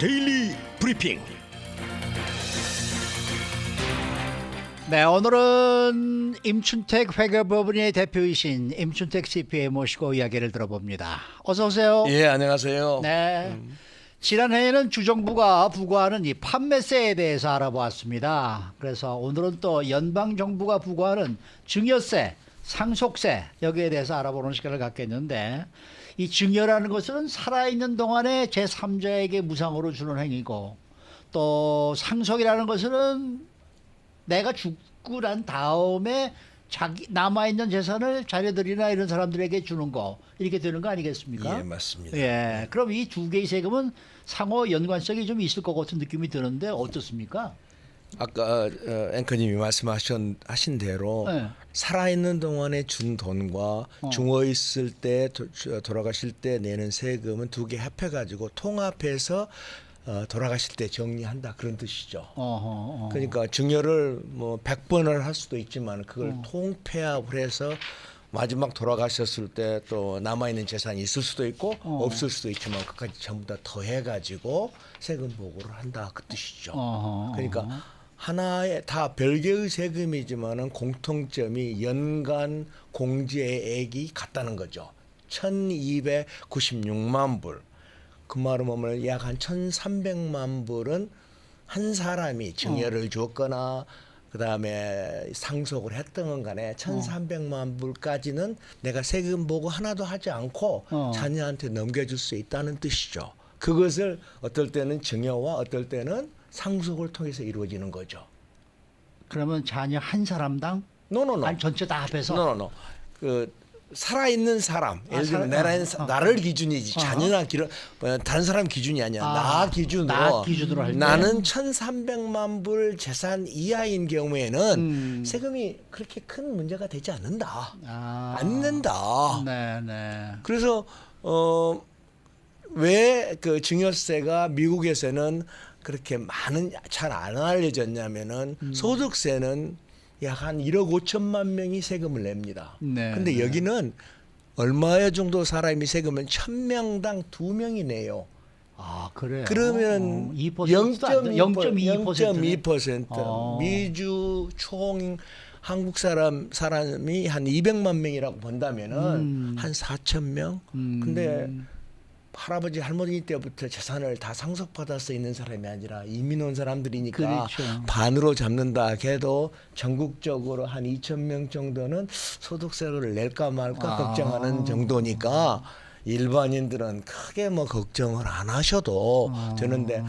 데일리 브리핑. 네, 오늘은 임춘택 회계법인의 대표이신 임춘택 CPA 모시고 이야기를 들어봅니다. 어서 오세요. 예, 안녕하세요. 네. 지난해에는 주정부가 부과하는 이 판매세에 대해서 알아보았습니다. 그래서 오늘은 또 연방정부가 부과하는 증여세, 상속세 여기에 대해서 알아보는 시간을 갖겠는데, 이 증여라는 것은 살아있는 동안에 제3자에게 무상으로 주는 행위고, 또 상속이라는 것은 내가 죽고 난 다음에 자기 남아있는 재산을 자녀들이나 이런 사람들에게 주는 거, 이렇게 되는 거 아니겠습니까? 예, 맞습니다. 예. 그럼 이 두 개의 세금은 상호 연관성이 좀 있을 것 같은 느낌이 드는데 어떻습니까? 아까 앵커님이 말씀하신 대로 네. 살아있는 동안에 준 돈과 중어 있을 때 돌아가실 때 내는 세금은 두 개 합해가지고 통합해서 돌아가실 때 정리한다, 그런 뜻이죠. 그러니까 증여를 뭐 100번을 할 수도 있지만 그걸 통폐합을 해서 마지막 돌아가셨을 때 또 남아있는 재산이 있을 수도 있고 없을 수도 있지만 그까지 전부 다 더해가지고 세금 보고를 한다, 그 뜻이죠. 그러니까 하나의 다 별개의 세금이지만은 공통점이 연간 공제액이 같다는 거죠. 1,296만 불. 그 말은 뭐냐면 약 한 1,300만 불은 한 사람이 증여를 줬거나 그다음에 상속을 했던 간에 1,300만 불까지는 내가 세금 보고 하나도 하지 않고 자녀한테 넘겨줄 수 있다는 뜻이죠. 그것을 어떨 때는 증여와 어떨 때는 상속을 통해서 이루어지는 거죠. 그러면 자녀 한 사람당? 노노노. 아니 전체 다 합해서? 노노노. 그 살아있는 사람, 예를 들면 살아- 나를 기준이지 자녀나 다른 사람 기준이 아니야. 나 기준으로 할 때? 나는 1,300만 불 재산 이하인 경우에는 세금이 그렇게 큰 문제가 되지 않는다. 않는다. 네네. 그래서 왜 그 증여세가 미국에서는 그렇게 잘 안 알려졌냐면은 소득세는 약 한 1억 5천만 명이 세금을 냅니다. 네, 근데 네. 여기는 얼마 정도 사람이 세금을 1,000명당 2명이 내요. 아, 그래요? 그러면 0.2%. 미주 총 한국 사람이 한 200만 명이라고 본다면은 한 4천 명. 근데 할아버지 할머니 때부터 재산을 다 상속받아서 있는 사람이 아니라 이민 온 사람들이니까 그렇죠. 반으로 잡는다 해도 전국적으로 한 2천 명 정도는 소득세를 낼까 말까 걱정하는 정도니까 일반인들은 크게 뭐 걱정을 안 하셔도 되는데,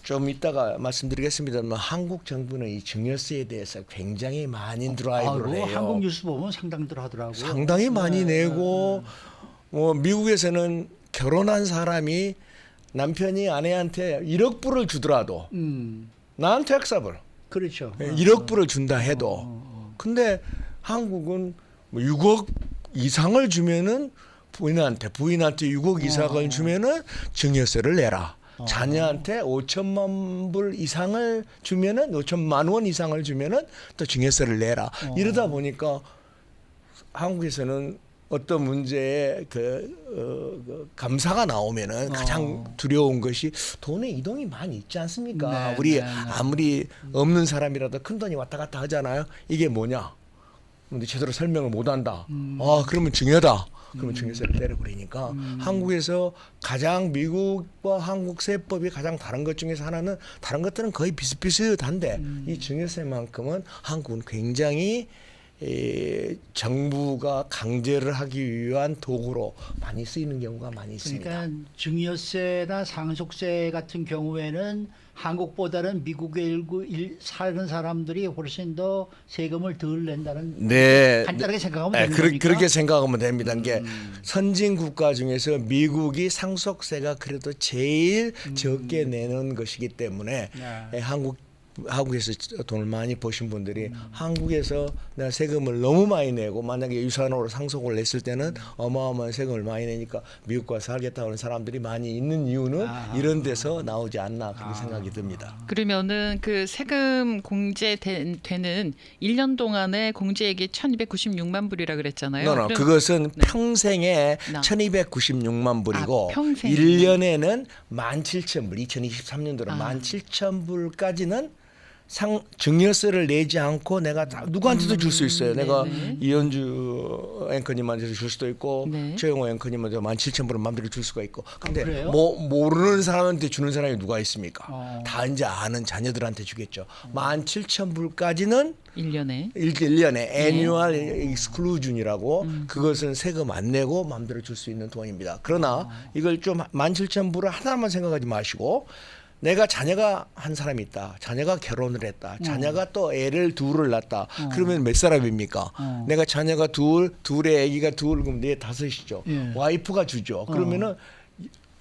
좀 이따가 말씀드리겠습니다만 한국 정부는 이 증여세에 대해서 굉장히 많이 드라이브를 해요. 한국 뉴스 보면 상당들 하더라고요. 상당히 많이 내고 뭐 미국에서는 결혼한 사람이 남편이 아내한테 1억 불을 주더라도 나한테 엑사블 그렇죠. 1억 불을 준다 해도 근데 한국은 뭐 6억 이상을 주면은 부인한테 6억 이상을 주면은 증여세를 내라. 자녀한테 5천만 불 이상을 주면은 5천만 원 이상을 주면은 또 증여세를 내라. 이러다 보니까 한국에서는 어떤 문제에 감사가 나오면은 가장 두려운 것이 돈의 이동이 많이 있지 않습니까? 네, 우리 네, 네. 아무리 없는 사람이라도 큰 돈이 왔다 갔다 하잖아요. 이게 뭐냐? 근데 제대로 설명을 못 한다. 그러면 증여다. 그러면 증여세를 때려버리니까 한국에서 가장 미국과 한국 세법이 가장 다른 것 중에서 하나는, 다른 것들은 거의 비슷비슷한데 이 증여세만큼은 한국은 굉장히 정부가 강제를 하기 위한 도구로 많이 쓰이는 경우가 많이 있습니다. 그러니까 증여세나 상속세 같은 경우에는 한국보다는 미국에 사는 사람들이 훨씬 더 세금을 덜 낸다는, 네, 간단하게 생각하면 되는 그렇게 겁니까? 생각하면 됩니다. 이게 선진 국가 중에서 미국이 상속세가 그래도 제일 적게 내는 것이기 때문에 네. 한국 한국에서 돈을 많이 버신 분들이 한국에서 내가 세금을 너무 많이 내고 만약에 유산으로 상속을 냈을 때는 어마어마한 세금을 많이 내니까 미국 가서 살겠다고 하는 사람들이 많이 있는 이유는 이런 데서 나오지 않나 그렇게 생각이 듭니다. 그러면은 그 세금 공제되는 1년 동안의 공제액이 1,296만 불이라 그랬잖아요. 그럼- 그것은 네. 평생에 나. 1,296만 불이고 평생. 1년에는 17,000불, 2023년도로 아. 17,000불까지는 증여세를 내지 않고 내가 누구한테도 줄 수 있어요. 내가 네네. 이현주 앵커님한테도 줄 수도 있고 네. 최영호 앵커님한테 17,000불은 마음대로 줄 수가 있고. 근데 그래요? 모르는 사람한테 주는 사람이 누가 있습니까? 어. 다 이제 아는 자녀들한테 주겠죠. 17,000불까지는 1년에 1년에 네. 애뉴얼 익스클루전이라고 그것은 세금 안 내고 마음대로 줄 수 있는 돈입니다. 그러나 이걸 좀 17,000불을 하나만 생각하지 마시고 내가 자녀가 한 사람이 있다. 자녀가 결혼을 했다. 자녀가 또 애를 둘을 낳았다. 그러면 몇 사람입니까? 내가 자녀가 둘에 아기가 둘 그럼 네 다섯이죠. 예. 와이프가 주죠. 그러면은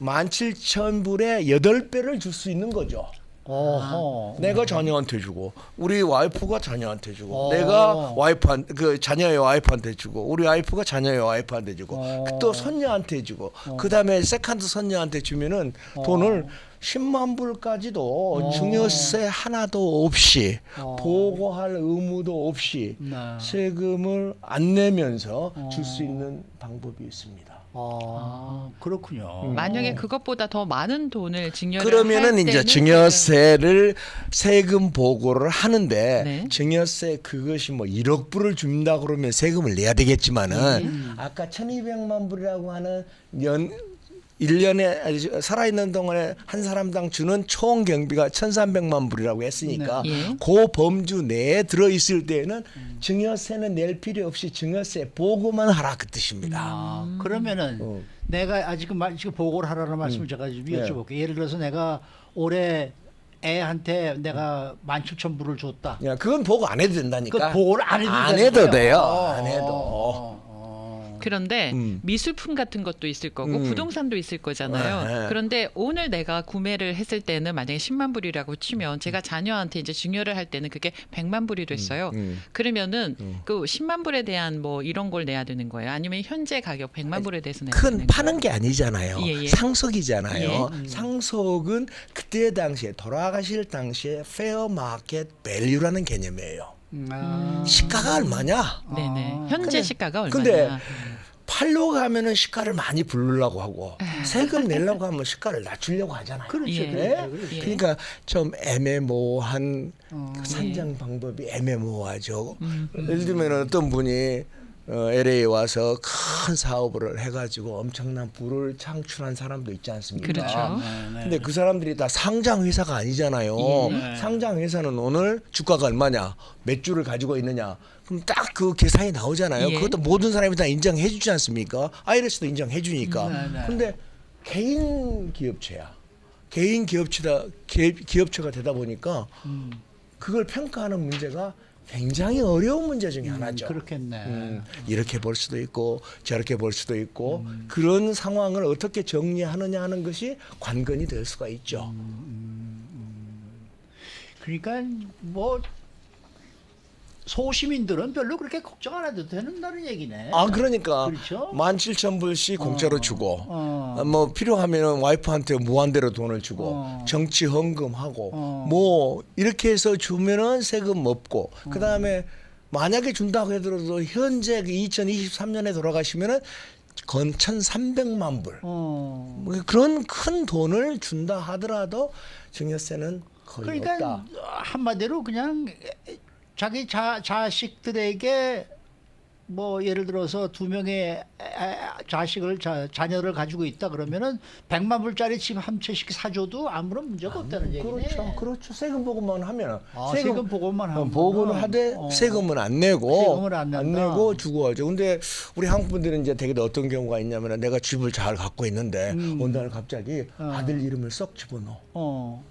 17,000불에 8배를 줄 수 있는 거죠. 어허. 내가 자녀한테 주고 우리 와이프가 자녀한테 주고 어. 내가 그 자녀의 와이프한테 주고 우리 와이프가 자녀의 와이프한테 주고 어. 또 손녀한테 주고 그다음에 세컨드 손녀한테 주면은 돈을 10만 불까지도 증여세 하나도 없이 보고할 의무도 없이 네. 세금을 안 내면서 줄 수 있는 방법이 있습니다. 그렇군요. 만약에 그것보다 더 많은 돈을 증여를 그러면은 할 이제 때는 증여세를 세금 보고를 하는데 네. 증여세 그것이 뭐 1억 불을 준다 그러면 세금을 내야 되겠지만은 아까 1,200만 불이라고 하는 1년에 살아있는 동안에 한 사람당 주는 총 경비가 1,300만 불이라고 했으니까 네. 예. 그 범주 내에 들어있을 때는 증여세는 낼 필요 없이 증여세 보고만 하라 그 뜻입니다. 그러면은 내가 지금 보고를 하라는 말씀을 제가 좀 여쭤볼게요. 예를 들어서 내가 올해 애한테 내가 17,000불을 줬다. 야, 그건 보고 안 해도 된다니까. 그 보고를 안 해도 안 되는 해도 거예요? 돼요. 안 해도. 그런데 미술품 같은 것도 있을 거고 부동산도 있을 거잖아요. 네. 그런데 오늘 내가 구매를 했을 때는 만약에 10만 불이라고 치면 제가 자녀한테 이제 증여를 할 때는 그게 100만 불이 됐어요. 그러면은 그 10만 불에 대한 뭐 이런 걸 내야 되는 거예요. 아니면 현재 가격 100만 불에 대해서 내야 되는 큰 거예요. 파는 게 아니잖아요. 예, 예. 상속이잖아요. 상속은 그때 당시에 돌아가실 당시에 페어 마켓 밸류라는 개념이에요. 시가가 얼마냐? 네네. 현재 근데- 시가가 얼마냐? 근데 팔로 가면은 시가를 많이 부르려고 하고 세금 내려고 하면 시가를 낮추려고 하잖아요. 그렇죠. 예. 네? 예. 그러니까 좀 애매모호한 그 산정 방법이 애매모호하죠. 예를 들면 어떤 분이 LA 와서 큰 사업을 해가지고 엄청난 부를 창출한 사람도 있지 않습니까? 그렇죠. 근데 그 사람들이 다 상장 회사가 아니잖아요. 예. 상장 회사는 오늘 주가가 얼마냐, 몇 주를 가지고 있느냐. 그럼 딱 그 계산이 나오잖아요. 예. 그것도 모든 사람이 다 인정해 주지 않습니까? IRS도 인정해 주니까. 네. 근데 개인 기업체야. 개인 기업체가 되다 보니까 그걸 평가하는 문제가 굉장히 어려운 문제 중에 하나죠. 그렇겠네. 이렇게 볼 수도 있고 저렇게 볼 수도 있고 그런 상황을 어떻게 정리하느냐 하는 것이 관건이 될 수가 있죠. 그러니까 뭐 소시민들은 별로 그렇게 걱정 안 해도 된다는 얘기네. 아 그러니까 그렇죠? 17,000불씩 공짜로 주고 어. 뭐 필요하면 와이프한테 무한대로 돈을 주고 정치 헌금하고 뭐 이렇게 해서 주면은 세금 없고 그다음에 만약에 준다고 하더라도 현재 2023년에 돌아가시면은 건 1,300만 불 뭐 그런 큰 돈을 준다 하더라도 증여세는 거의 그러니까 없다. 한마디로 그냥 자기 자식들에게 뭐 예를 들어서 2명의 자식을 자녀를 가지고 있다 그러면은 100만 불짜리 집 한 채씩 사줘도 아무런 문제가 없다는 얘기네. 그렇죠. 세금 보고만 하면 세금 보고만 하면 보고는 하되 세금은 안 내고 세금을 안 낸다. 내고 주고 하죠. 근데 우리 한국 분들은 이제 되게 어떤 경우가 있냐면 내가 집을 잘 갖고 있는데 어느 날 갑자기 아들 이름을 썩 집어넣어.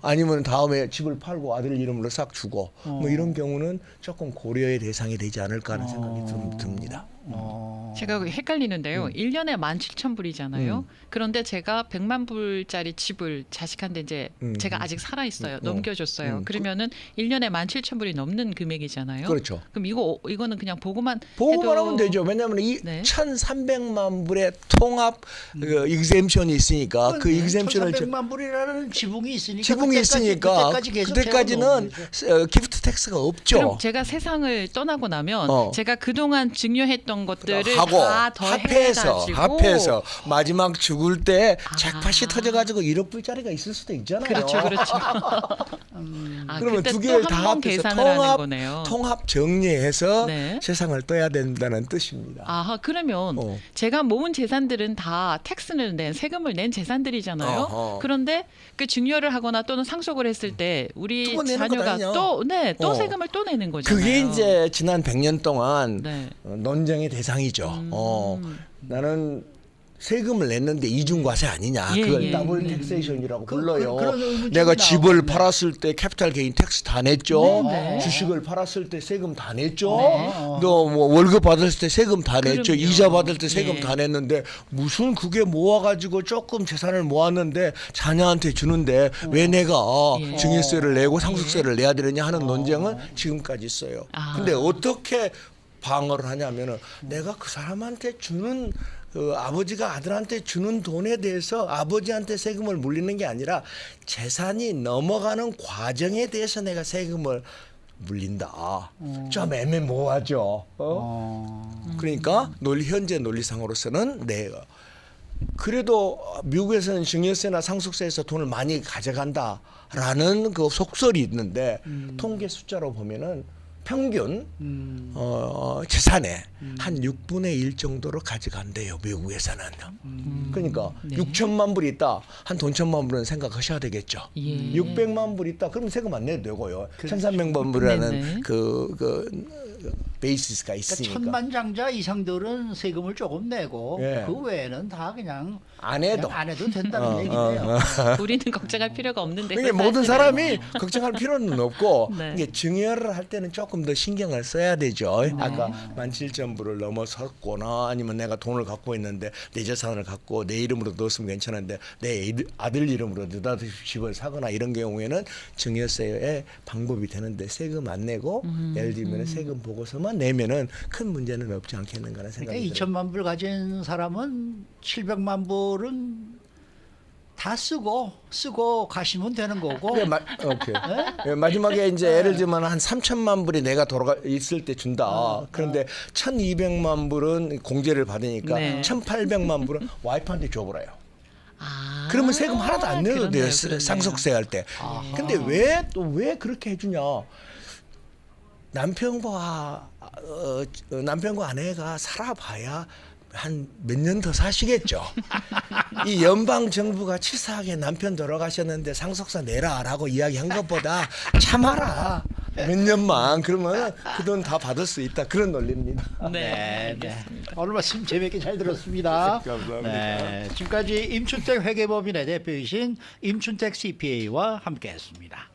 아니면 다음에 집을 팔고 아들 이름으로 싹 주고 뭐 이런 경우는 조금 고려의 대상이 되지 않을까 하는 생각이 듭니다. 제가 헷갈리는데요. 1년에 17,000불이잖아요. 그런데 제가 100만 불짜리 집을 자식한테 이제 제가 아직 살아 있어요. 넘겨줬어요. 그러면은 1년에 17,000불이 넘는 금액이잖아요. 그렇죠. 그럼 이거는 그냥 보고만 하면 되죠. 왜냐하면 이 네. 1,300만 불의 통합 익셈션이 있으니까 그 익셈션을 1,300만 불이라는 지붕이 있으니까 그때까지는 기프트 텍스가 없죠. 그럼 제가 세상을 떠나고 나면 제가 그동안 증여했던 것들을 하고 다 합해서 마지막 죽을 때 잭팟이 터져가지고 1억 불짜리가 있을 수도 있잖아요. 그렇죠. 그러면 그때 두 또 개를 한 다 번 합해서 계산을 하는 거네요. 통합 정리해서 네. 세상을 떠야 된다는 뜻입니다. 그러면 제가 모은 재산들은 다 텍스를 낸 세금을 낸 재산들이잖아요. 그런데 그 증여를 하거나 또는 상속을 했을 때 우리 또 내는 자녀가 거 아니냐? 또 세금을 또 내는 거잖아요. 그게 이제 지난 100년 동안 네. 논쟁의 대상이죠. 나는 세금을 냈는데 이중과세 아니냐. 예, 그걸 예. 더블 텍세이션이라고 불러요. 그런 의문점이 내가 집을 나오는데. 팔았을 때 캐피탈 게인 텍스 다 냈죠. 네. 주식을 팔았을 때 세금 다 냈죠. 네. 너 뭐 월급 받았을 때 세금 다 냈죠. 그럼요. 이자 받을 때 세금 예. 다 냈는데 무슨 그게 모아가지고 조금 재산을 모았는데 자녀한테 주는데 왜 내가 예. 증여세를 내고 상속세를 내야 되느냐 하는 논쟁은 지금까지 있어요. 근데 어떻게 방어를 하냐면은 내가 그 사람한테 주는 아버지가 아들한테 주는 돈에 대해서 아버지한테 세금을 물리는 게 아니라 재산이 넘어가는 과정에 대해서 내가 세금을 물린다. 좀 애매모호하죠. 그러니까 현재 논리상으로서는 내가 그래도 미국에서는 증여세나 상속세에서 돈을 많이 가져간다라는 그 속설이 있는데 통계 숫자로 보면은 평균 재산의 한 6분의 1 정도로 가져간대요. 미국에서는. 그러니까 6천만 불이 있다. 한 돈 1,000만 불은 생각하셔야 되겠죠. 예. 600만 불이 있다. 그럼 세금 안 내도 되고요. 1,300만 불이라는 네네. 그 베이시스가 그러니까 있으니까. 천만장자 이상들은 세금을 조금 내고 예. 그 외에는 다 그냥 안 해도. 그냥 안 해도 된다는 얘기네요. 우리는 걱정할 필요가 없는데. 그게 모든 사람이 걱정할 필요는 없고 네. 이게 증여를 할 때는 조금 더 신경을 써야 되죠. 아까 17,000불을 넘어섰거나 아니면 내가 돈을 갖고 있는데 내 재산을 갖고 내 이름으로 넣었으면 괜찮은데 내 아들 이름으로 느닷없이 집을 사거나 이런 경우에는 증여세의 방법이 되는데 세금 안 내고 예를 들면 세금 보고서만 내면은 큰 문제는 없지 않겠는가라는 생각이 그러니까 들어요. 2천만 불 가진 사람은 700만 불은 다 쓰고 가시면 되는 거고. 오케이. 예, 마지막에 이제 예를 들면 한 3천만 불이 내가 돌아가 있을 때 준다. 그런데 1,200만 불은 공제를 받으니까 네. 1,800만 불은 와이프한테 줘버려요. 그러면 세금 하나도 안 내도 돼요. 그러네요. 상속세 할 때. 근데 왜 그렇게 해주냐? 남편과 아내가 살아봐야 한 몇 년 더 사시겠죠. 이 연방 정부가 치사하게 남편 돌아가셨는데 상속세 내라라고 이야기한 것보다 참아라 몇 년만 그러면 그 돈 다 받을 수 있다 그런 논리입니다. 네. 네. 오늘 말씀 재미있게 잘 들었습니다. 감사합니다. 네, 지금까지 임춘택 회계법인의 대표이신 임춘택 CPA와 함께했습니다.